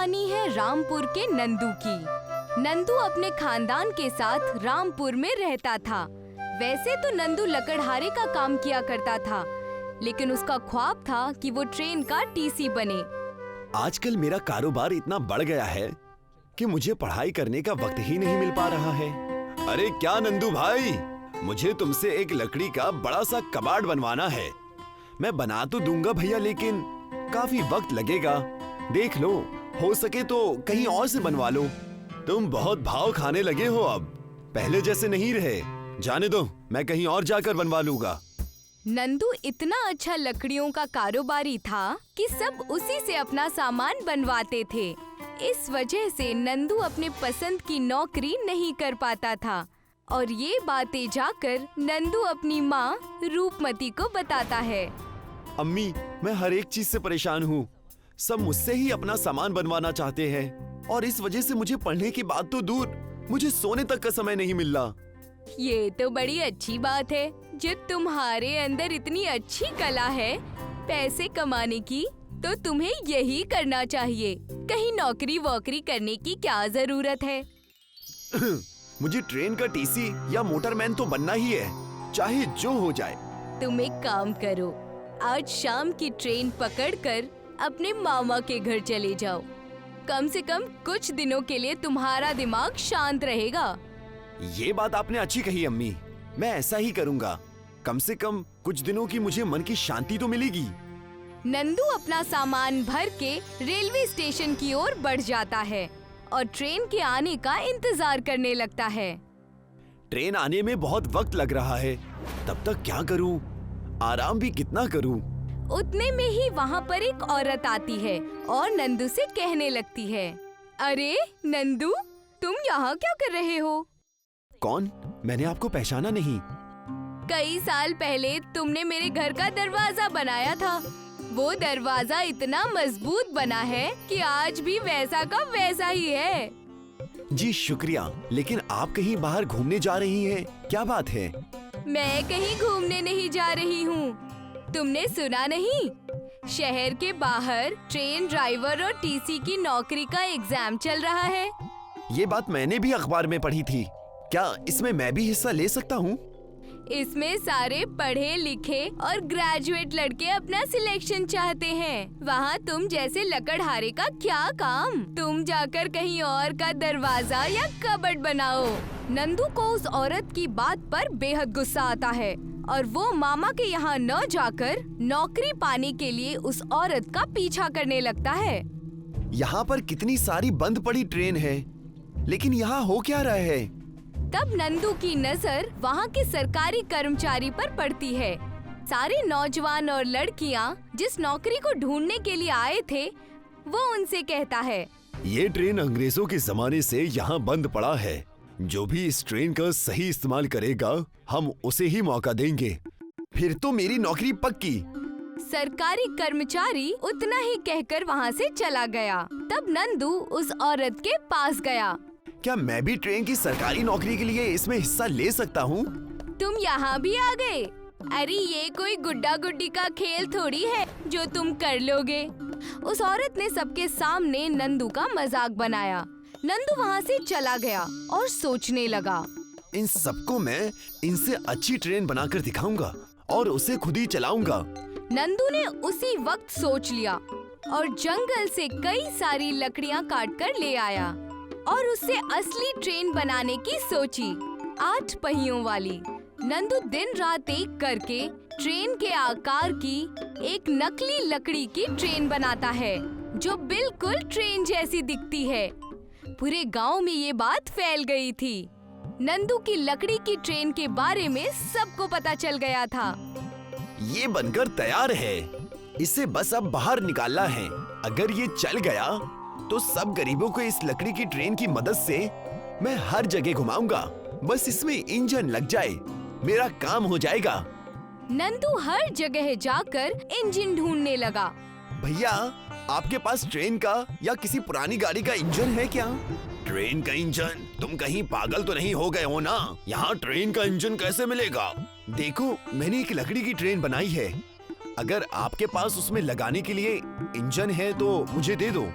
कहानी है रामपुर के नंदू की। नंदू अपने खानदान के साथ रामपुर में रहता था। वैसे तो नंदू लकड़हारे का काम किया करता था, लेकिन उसका ख्वाब था कि वो ट्रेन का टीसी बने। आजकल मेरा कारोबार इतना बढ़ गया है कि मुझे पढ़ाई करने का वक्त ही नहीं मिल पा रहा है। अरे क्या नंदू भाई, मुझे तुमसे एक लकड़ी का बड़ा सा कबाड़ बनवाना है। मैं बना तो दूंगा भैया, लेकिन काफी वक्त लगेगा। देख लो, हो सके तो कहीं और से बनवा लो। तुम बहुत भाव खाने लगे हो, अब पहले जैसे नहीं रहे। जाने दो, मैं कहीं और जाकर बनवा लूंगा। नंदू इतना अच्छा लकड़ियों का कारोबारी था कि सब उसी से अपना सामान बनवाते थे। इस वजह से नंदू अपने पसंद की नौकरी नहीं कर पाता था और ये बातें जाकर नंदू अपनी माँ रूपमती को बताता है। अम्मी, मैं हर एक चीज से परेशान हूँ। सब मुझसे ही अपना सामान बनवाना चाहते हैं और इस वजह से मुझे पढ़ने की बात तो दूर, मुझे सोने तक का समय नहीं मिल रहा। ये तो बड़ी अच्छी बात है जो तुम्हारे अंदर इतनी अच्छी कला है पैसे कमाने की, तो तुम्हें यही करना चाहिए। कहीं नौकरी वोकरी करने की क्या जरूरत है। मुझे ट्रेन का टीसी या मोटरमैन तो बनना ही है, चाहे जो हो जाए। तुम एक काम करो, आज शाम की ट्रेन पकड़कर अपने मामा के घर चले जाओ। कम से कम कुछ दिनों के लिए तुम्हारा दिमाग शांत रहेगा। ये बात आपने अच्छी कही अम्मी, मैं ऐसा ही करूँगा। कम से कम कुछ दिनों की मुझे मन की शांति तो मिलेगी। नंदू अपना सामान भर के रेलवे स्टेशन की ओर बढ़ जाता है और ट्रेन के आने का इंतजार करने लगता है। ट्रेन आने में बहुत वक्त लग रहा है, तब तक क्या करूं? आराम भी कितना करूं? उतने में ही वहाँ पर एक औरत आती है और नंदू से कहने लगती है, अरे नंदू, तुम यहाँ क्या कर रहे हो? कौन? मैंने आपको पहचाना नहीं। कई साल पहले तुमने मेरे घर का दरवाजा बनाया था। वो दरवाजा इतना मजबूत बना है कि आज भी वैसा का वैसा ही है। जी शुक्रिया, लेकिन आप कहीं बाहर घूमने जा रही हैं, क्या बात है? मैं कहीं घूमने नहीं जा रही हूँ। तुमने सुना नहीं? शहर के बाहर ट्रेन ड्राइवर और टीसी की नौकरी का एग्जाम चल रहा है। ये बात मैंने भी अखबार में पढ़ी थी। क्या इसमें मैं भी हिस्सा ले सकता हूँ? इसमें सारे पढ़े लिखे और ग्रेजुएट लड़के अपना सिलेक्शन चाहते हैं। वहाँ तुम जैसे लकड़हारे का क्या काम? तुम जाकर कहीं और का दरवाजा या कबर्ड बनाओ। नंदू को उस औरत की बात पर बेहद गुस्सा आता है और वो मामा के यहाँ न जाकर नौकरी पाने के लिए उस औरत का पीछा करने लगता है। यहाँ पर कितनी सारी बंद पड़ी ट्रेन है, लेकिन यहाँ हो क्या रहा है? तब नंदू की नजर वहाँ के सरकारी कर्मचारी पर पड़ती है। सारे नौजवान और लड़कियाँ जिस नौकरी को ढूंढने के लिए आए थे, वो उनसे कहता है, ये ट्रेन अंग्रेजों के जमाने से यहाँ बंद पड़ा है। जो भी इस ट्रेन का सही इस्तेमाल करेगा, हम उसे ही मौका देंगे। फिर तो मेरी नौकरी पक्की। सरकारी कर्मचारी उतना ही कहकर वहाँ से चला गया। तब नंदू उस औरत के पास गया। क्या मैं भी ट्रेन की सरकारी नौकरी के लिए इसमें हिस्सा ले सकता हूँ? तुम यहाँ भी आ गए? अरे ये कोई गुड्डा गुड्डी का खेल थोड़ी है जो तुम कर लोगे। उस औरत ने सबके सामने नंदू का मजाक बनाया। नंदू वहाँ से चला गया और सोचने लगा, इन सबको मैं इनसे अच्छी ट्रेन बनाकर दिखाऊंगा और उसे खुद ही चलाऊंगा। नंदू ने उसी वक्त सोच लिया और जंगल से कई सारी लकड़ियाँ काट कर ले आया और उससे असली ट्रेन बनाने की सोची, 8 पहियों वाली। नंदू दिन रात एक करके ट्रेन के आकार की एक नकली लकड़ी की ट्रेन बनाता है जो बिल्कुल ट्रेन जैसी दिखती है। पूरे गांव में ये बात फैल गई थी। नंदू की लकड़ी की ट्रेन के बारे में सबको पता चल गया था। ये बनकर तैयार है, इसे बस अब बाहर निकालना है। अगर ये चल गया तो सब गरीबों को इस लकड़ी की ट्रेन की मदद से मैं हर जगह घुमाऊंगा। बस इसमें इंजन लग जाए, मेरा काम हो जाएगा। नंदू हर जगह जाकर इंजन ढूंढने लगा। भैया, आपके पास ट्रेन का या किसी पुरानी गाड़ी का इंजन है क्या? ट्रेन का इंजन? तुम कहीं पागल तो नहीं हो गए हो ना? यहाँ ट्रेन का इंजन कैसे मिलेगा? देखो, मैंने एक लकड़ी की ट्रेन बनाई है। अगर आपके पास उसमें लगाने के लिए इंजन है तो मुझे दे दो।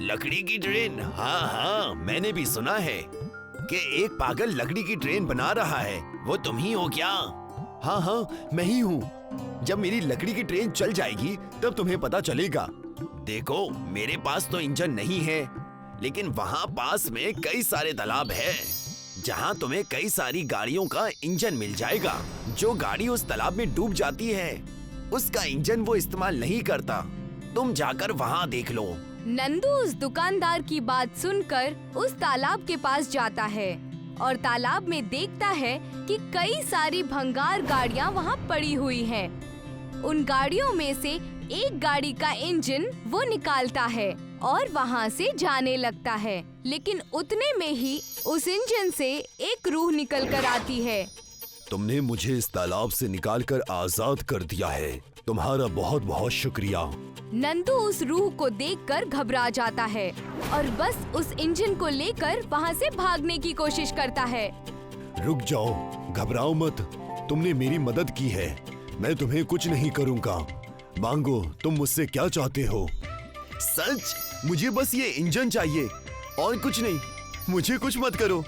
लकड़ी की ट्रेन? हाँ हाँ, मैंने भी सुना है कि एक पागल लकड़ी की ट्रेन बना रहा है। वो तुम ही हो क्या? हाँ हाँ, मैं ही हूँ। जब मेरी लकड़ी की ट्रेन चल जाएगी तब तुम्हें पता चलेगा। देखो, मेरे पास तो इंजन नहीं है, लेकिन वहाँ पास में कई सारे तालाब है जहाँ तुम्हें कई सारी गाड़ियों का इंजन मिल जाएगा। जो गाड़ी उस तालाब में डूब जाती है उसका इंजन वो इस्तेमाल नहीं करता। तुम जाकर वहाँ देख लो। नंदू उस दुकानदार की बात सुनकर उस तालाब के पास जाता है और तालाब में देखता है कि कई सारी भंगार गाड़ियाँ वहाँ पड़ी हुई हैं। उन गाड़ियों में से एक गाड़ी का इंजन वो निकालता है और वहाँ से जाने लगता है, लेकिन उतने में ही उस इंजन से एक रूह निकल कर आती है। तुमने मुझे इस तालाब से निकालकर आजाद कर दिया है। तुम्हारा बहुत बहुत शुक्रिया। नंदू उस रूह को देखकर घबरा जाता है और बस उस इंजन को लेकर वहाँ से भागने की कोशिश करता है। रुक जाओ, घबराओ मत। तुमने मेरी मदद की है, मैं तुम्हें कुछ नहीं करूँगा। मांगो, तुम मुझसे क्या चाहते हो? सच? मुझे बस ये इंजन चाहिए और कुछ नहीं। मुझे कुछ मत करो,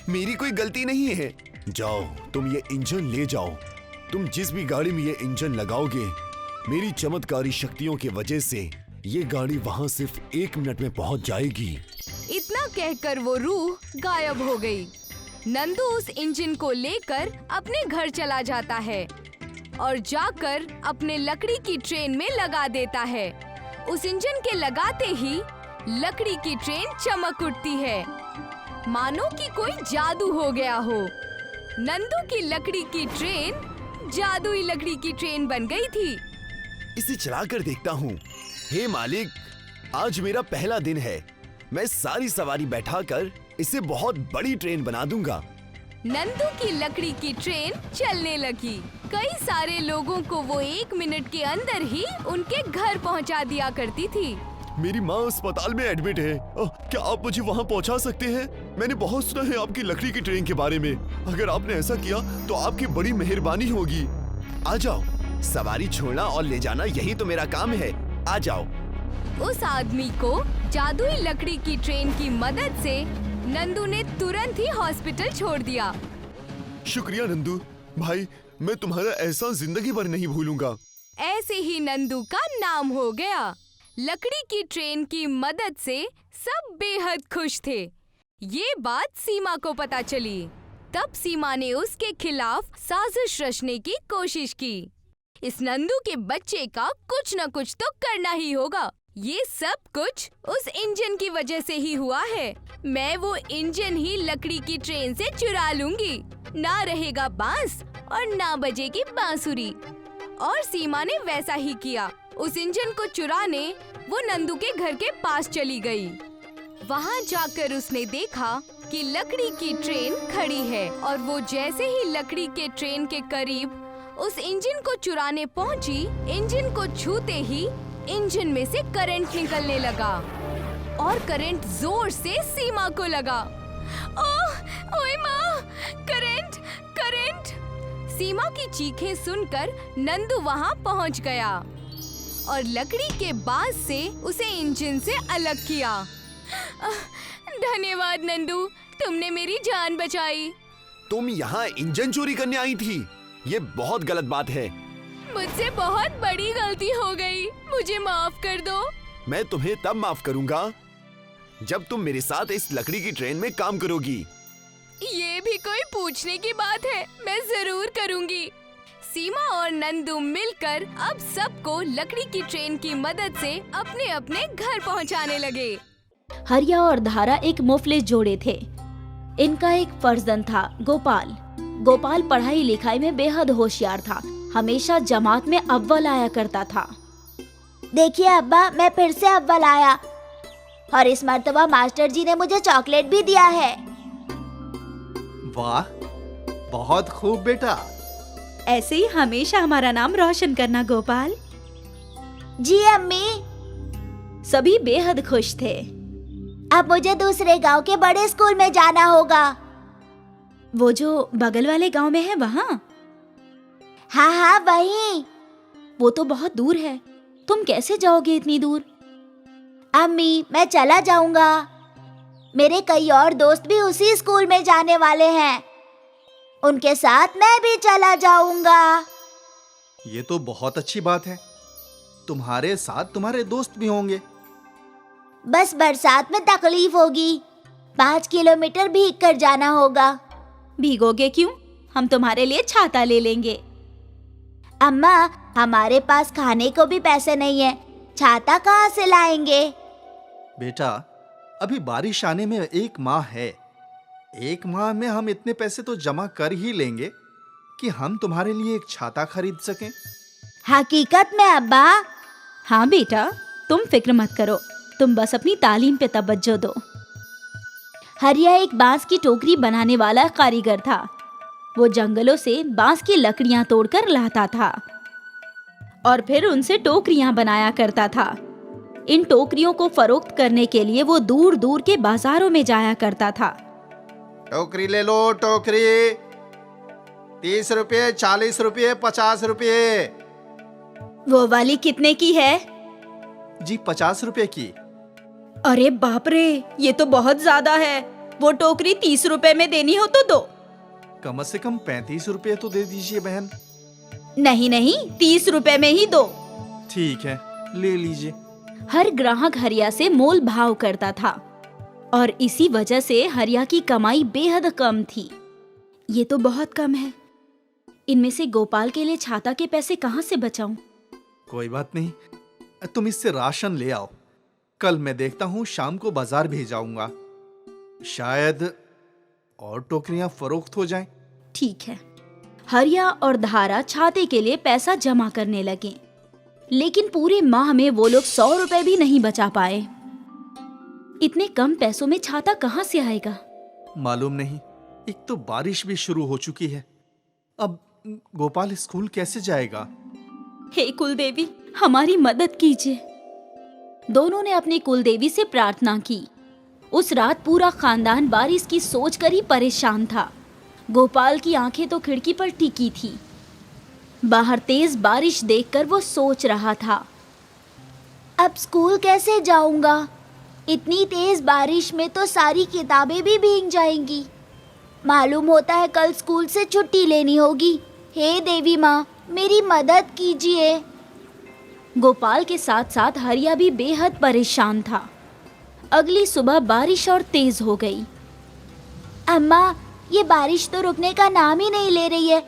मेरी कोई गलती नहीं है। जाओ, तुम ये इंजन ले जाओ। तुम जिस भी गाड़ी में ये इंजन लगाओगे, मेरी चमत्कारी शक्तियों की वजह से ये गाड़ी वहाँ सिर्फ 1 मिनट में पहुँच जाएगी। इतना कहकर वो रूह गायब हो गई। नंदू उस इंजन को लेकर अपने घर चला जाता है और जाकर अपने लकड़ी की ट्रेन में लगा देता है। उस इंजन के लगाते ही लकड़ी की ट्रेन चमक उठती है, मानो कि कोई जादू हो गया हो। नंदू की लकड़ी की ट्रेन जादुई लकड़ी की ट्रेन बन गई थी। इसे चलाकर देखता हूँ। हे मालिक, आज मेरा पहला दिन है। मैं सारी सवारी बैठाकर इसे बहुत बड़ी ट्रेन बना दूंगा। नंदू की लकड़ी की ट्रेन चलने लगी। कई सारे लोगों को वो 1 मिनट के अंदर ही उनके घर पहुंचा दिया करती थी। मेरी माँ अस्पताल में एडमिट है। क्या आप मुझे वहाँ पहुँचा सकते हैं? मैंने बहुत सुना है आपकी लकड़ी की ट्रेन के बारे में। अगर आपने ऐसा किया तो आपकी बड़ी मेहरबानी होगी। आ जाओ, सवारी छोड़ना और ले जाना यही तो मेरा काम है। आ जाओ। उस आदमी को जादुई लकड़ी की ट्रेन की मदद से नंदू ने तुरंत ही हॉस्पिटल छोड़ दिया। शुक्रिया नंदू भाई, मैं तुम्हारा एहसान जिंदगी भर नहीं भूलूंगा। ऐसे ही नंदू का नाम हो गया। लकड़ी की ट्रेन की मदद से सब बेहद खुश थे। ये बात सीमा को पता चली। तब सीमा ने उसके खिलाफ साजिश रचने की कोशिश की। इस नंदू के बच्चे का कुछ न कुछ तो करना ही होगा। ये सब कुछ उस इंजन की वजह से ही हुआ है। मैं वो इंजन ही लकड़ी की ट्रेन से चुरा लूंगी। ना रहेगा बांस और ना बजेगी बांसुरी। और सीमा ने वैसा ही किया। उस इंजन को चुराने वो नंदू के घर के पास चली गई। वहाँ जाकर उसने देखा कि लकड़ी की ट्रेन खड़ी है और वो जैसे ही लकड़ी के ट्रेन के करीब उस इंजन को चुराने पहुंची, इंजन को छूते ही इंजन में से करंट निकलने लगा और करंट जोर से सीमा को लगा। ओह, ओए माँ, करंट, करंट! सीमा की चीखें सुनकर नंदू वहाँ पहुँच गया और लकड़ी के बाज से उसे इंजन से अलग किया। धन्यवाद नंदू, तुमने मेरी जान बचाई। तुम यहाँ इंजन चोरी करने आई थी? ये बहुत गलत बात है। मुझसे बहुत बड़ी गलती हो गई, मुझे माफ कर दो। मैं तुम्हें तब माफ करूंगा जब तुम मेरे साथ इस लकड़ी की ट्रेन में काम करोगी। ये भी कोई पूछने की बात है? मैं जरूर करूंगी। सीमा और नंदू मिलकर अब सबको लकड़ी की ट्रेन की मदद से अपने अपने घर पहुंचाने लगे। हरिया और धारा एक मुफलिस जोड़े थे। इनका एक फर्जंद था, गोपाल। गोपाल पढ़ाई लिखाई में बेहद होशियार था। हमेशा जमात में अव्वल आया करता था। देखिए अब्बा, मैं फिर से अव्वल आया और इस मर्तबा मास्टर जी ने मुझे चॉकलेट भी दिया है। वाह, बहुत खूब बेटा। ऐसे ही हमेशा हमारा नाम रोशन करना गोपाल। जी अम्मी। सभी बेहद खुश थे। अब मुझे दूसरे गांव के बड़े स्कूल में जाना होगा। वो जो बगल वाले गांव में है वहाँ? हाँ हाँ, वहीं। वो तो बहुत दूर है। तुम कैसे जाओगे इतनी दूर? अम्मी, मैं चला जाऊंगा। मेरे कई और दोस्त भी उसी स्कूल में जाने वाले हैं। उनके साथ मैं भी चला जाऊंगा। ये तो बहुत अच्छी बात है। तुम्हारे साथ तुम्हारे दोस्त भी होंगे। बस बरसात में तकलीफ होगी। 5 किलोमीटर भीग कर जाना होगा। भीगोगे क्यों? हम तुम्हारे लिए छाता ले लेंगे। अम्मा, हमारे पास खाने को भी पैसे नहीं है, छाता कहाँ से लाएंगे? बेटा, अभी बारिश आने में 1 माह है। 1 माह में हम इतने पैसे तो जमा कर ही लेंगे कि हम तुम्हारे लिए एक छाता खरीद सकें। हकीकत में अब्बा? हाँ बेटा, तुम फिक्र मत करो, तुम बस अपनी तालीम पे तवज्जो दो। हरिया एक बांस की टोकरी बनाने वाला कारीगर था। वो जंगलों से बांस की लकड़ियां तोड़कर लाता था और फिर उनसे टोकरियां बनाया करता था। इन टोकरियों को फरोख्त करने के लिए वो दूर दूर के बाजारों में जाया करता था। टोकरी ले लो, टोकरी। 30 रुपये, 40 रुपये, 50 रुपये। वो वाली कितने की है? जी 50 रुपये की। अरे बाप रे, ये तो बहुत ज्यादा है। वो टोकरी 30 रुपए में देनी हो तो दो। कम से कम 35 रुपये तो दे दीजिए बहन। नहीं नहीं, 30 रुपए में ही दो। ठीक है, ले लीजिए। हर ग्राहक हरिया से मोल भाव करता था और इसी वजह से हरिया की कमाई बेहद कम थी। ये तो बहुत कम है। इनमें से गोपाल के लिए छाता के पैसे कहाँ से बचाऊं? कोई बात नहीं, तुम इससे राशन ले आओ। कल मैं देखता हूँ, शाम को बाजार भेज आऊंगा। शायद और टोकरियां फरोख्त हो जाएं। ठीक है। हरिया और धारा छाते के लिए पैसा जमा करने लगे, लेकिन पूरे माह में वो लोग 100 रुपए भी नहीं बचा पाए। इतने कम पैसों में छाता कहाँ से आएगा? मालूम नहीं। एक तो बारिश भी शुरू हो चुकी है। अब गोपाल स्कूल कैसे जाएगा? हे कुलदेवी, हमारी मदद कीजिए। दोनों ने अपनी कुलदेवी से प्रार्थना की। उस रात पूरा खानदान बारिश की सोचकर ही परेशान था। गोपाल की आंखें तो खिड़की पर टिकी थी। बाहर तेज बारिश देखकर वो सोच रहा था, अब स्कूल कैसे जाऊंगा? इतनी तेज बारिश में तो सारी किताबें भी भीग जाएंगी। मालूम होता है कल स्कूल से छुट्टी लेनी होगी। हे देवी माँ, मेरी मदद कीजिए। गोपाल के साथ साथ हरिया भी बेहद परेशान था। अगली सुबह बारिश और तेज हो गई। अम्मा, ये बारिश तो रुकने का नाम ही नहीं ले रही है।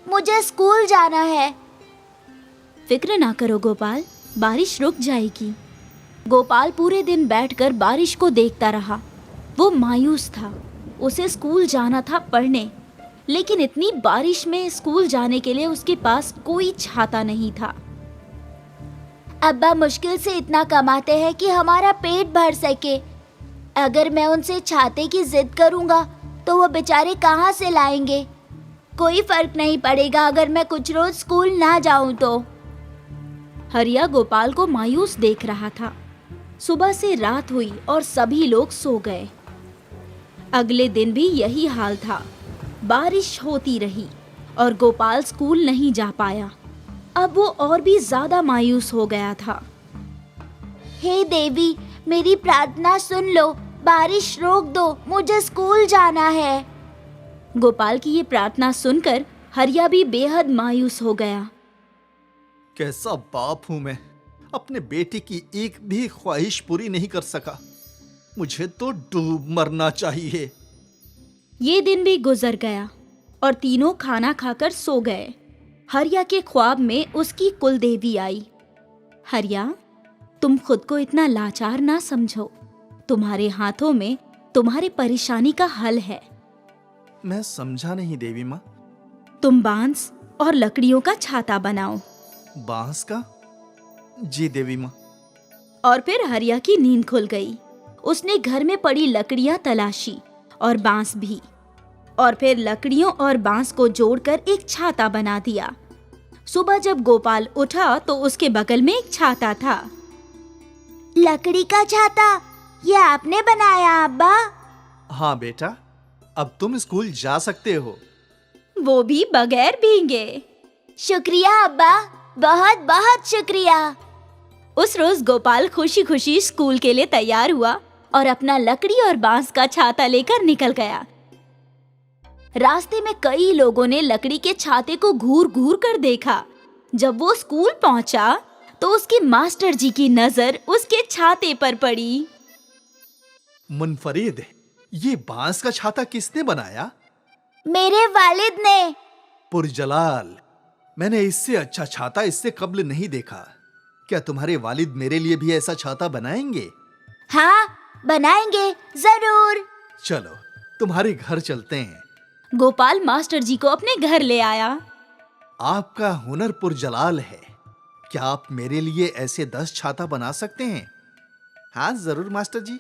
मुझे स्कूल जाना है। फिक्र ना करो गोपाल, बारिश रुक जाएगी। गोपाल पूरे दिन बैठकर बारिश को देखता रहा। वो मायूस था। उसे स्कूल जाना था पढ़ने, लेकिन इतनी बारिश में स्कूल जाने के लिए उसके पास कोई छाता नहीं था। अब्बा मुश्किल से इतना कमाते हैं कि हमारा पेट भर सके। अगर मैं उनसे छाते की जिद करूंगा तो वो बेचारे कहाँ से लाएंगे? कोई फर्क नहीं पड़ेगा अगर मैं कुछ रोज स्कूल ना जाऊं तो। हरिया गोपाल को मायूस देख रहा था। सुबह से रात हुई और सभी लोग सो गए। अगले दिन भी यही हाल था। बारिश होती रही और गोपाल स्कूल नहीं जा पाया। अब वो और भी ज्यादा मायूस हो गया था। हे देवी, मेरी प्रार्थना सुन लो। बारिश रोक दो, मुझे स्कूल जाना है। गोपाल की ये प्रार्थना सुनकर हरिया भी बेहद मायूस हो गया। कैसा बाप हूं मैं, अपने बेटे की एक भी ख्वाहिश पूरी नहीं कर सका। मुझे तो डूब मरना चाहिए। ये दिन भी गुजर गया और तीनों खाना खाकर सो गए। हरिया के ख्वाब में उसकी कुलदेवी आई। हरिया, तुम खुद को इतना लाचार ना समझो। तुम्हारे हाथों में तुम्हारी परेशानी का हल है। मैं समझा नहीं देवी माँ। तुम बांस और लकड़ियों का छाता बनाओ। बांस का? जी देवी माँ। और फिर हरिया की नींद खुल गई। उसने घर में पड़ी लकड़ियां तलाशी और बांस भी, और फिर लकड़ियों और बांस को जोड़कर एक छाता बना दिया। सुबह जब गोपाल उठा तो उसके बगल में एक छाता था। लकड़ी का छाता? ये आपने बनाया अब्बा? हाँ बेटा, अब तुम स्कूल जा सकते हो। वो भी बगैर भीगे। शुक्रिया अब्बा, बहुत बहुत शुक्रिया। उस रोज गोपाल खुशी खुशी स्कूल के लिए तैयार हुआ और अपना लकड़ी और बांस का छाता लेकर निकल गया। रास्ते में कई लोगों ने लकड़ी के छाते को घूर घूर कर देखा। जब वो स्कूल पहुंचा तो उसके मास्टर जी की नजर उसके छाते पर पड़ी। मुनफरीद, ये बांस का छाता किसने बनाया? मेरे वालिद ने। पुरजलाल, मैंने इससे अच्छा छाता इससे कब्ल नहीं देखा। क्या तुम्हारे वालिद मेरे लिए भी ऐसा छाता बनाएंगे? हाँ, बनाएंगे जरूर। चलो तुम्हारे घर चलते हैं। गोपाल मास्टर जी को अपने घर ले आया। आपका हुनर पुरजलाल है। क्या आप मेरे लिए ऐसे 10 छाता बना सकते हैं? हाँ जरूर मास्टर जी।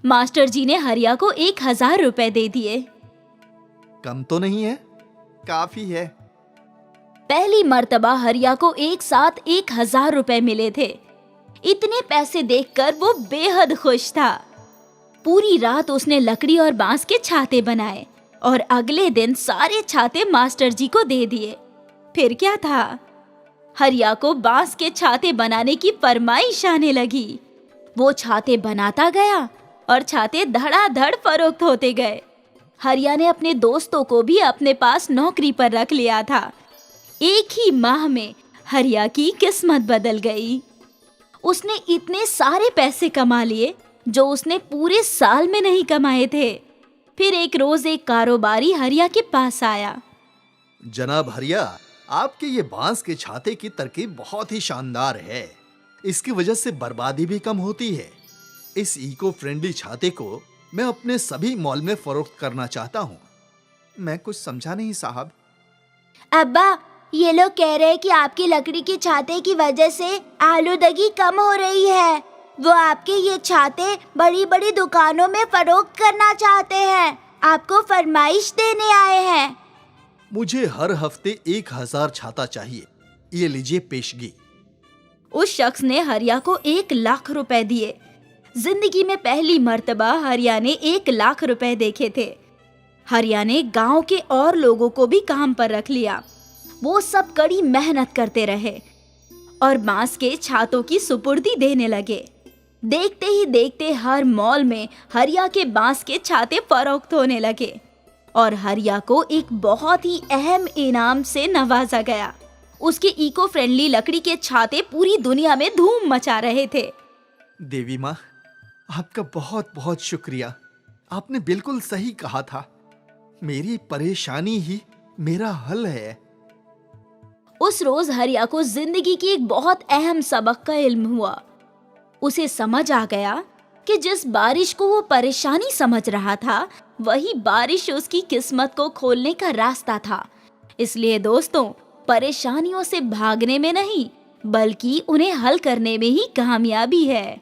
मास्टर जी ने हरिया को 1000 रुपए दे दिए। कम तो नहीं है, काफी है। पहली मर्तबा हरिया को एक साथ 1000 रुपए मिले थे। इतने पैसे देखकर वो बेहद खुश था। पूरी रात उसने लकड़ी और बांस के छाते बनाए और अगले दिन सारे छाते मास्टर जी को दे दिए। फिर क्या था, हरिया को बांस के छाते बनाने की फरमाइश आने लगी। वो छाते बनाता गया और छाते धड़ाधड़ फरोख्त होते गए। हरिया ने अपने दोस्तों को भी अपने पास नौकरी पर रख लिया था। एक ही माह में हरिया की किस्मत बदल गई। उसने इतने सारे पैसे कमा लिए जो उसने पूरे साल में नहीं कमाए थे। फिर एक रोज एक कारोबारी हरिया के पास आया। जनाब हरिया, आपके ये बांस के छाते की तरकीब बहुत ही शानदार है। इसकी वजह से बर्बादी भी कम होती है। इस इको फ्रेंडली छाते को मैं अपने सभी मॉल में फरोख्त करना चाहता हूँ। मैं कुछ समझा नहीं साहब। अब्बा, ये लोग कह रहे हैं कि आपकी लकड़ी के छाते की वजह से आलूदगी कम हो रही है। वो आपके ये छाते बड़ी बड़ी दुकानों में फरोख्त करना चाहते हैं। आपको फरमाइश देने आए हैं। मुझे हर हफ्ते 1000 छाता चाहिए। ये लीजिए पेशगी। उस शख्स ने हरिया को 1,00,000 रुपए दिए। जिंदगी में पहली मर्तबा हरिया ने 1,00,000 रुपए देखे थे। हरिया ने गांव के और लोगों को भी काम पर रख लिया। वो सब कड़ी मेहनत करते रहे और बांस के छातों की सुपुर्दी देने लगे। देखते ही देखते हर मॉल में हरिया के बांस के छाते फरोख्त होने लगे और हरिया को एक बहुत ही अहम इनाम से नवाजा गया। उसके इको फ्रेंडली लकड़ी के छाते पूरी दुनिया में धूम मचा रहे थे। देवी माँ, आपका बहुत बहुत शुक्रिया। आपने बिल्कुल सही कहा था। मेरी परेशानी ही मेरा हल है। उस रोज हरिया को जिंदगी की एक बहुत अहम सबक का इल्म हुआ। उसे समझ आ गया कि जिस बारिश को वो परेशानी समझ रहा था, वही बारिश उसकी किस्मत को खोलने का रास्ता था। इसलिए दोस्तों, परेशानियों से भागने में नहीं, बल्कि उन्हें हल करने में ही कामयाबी है।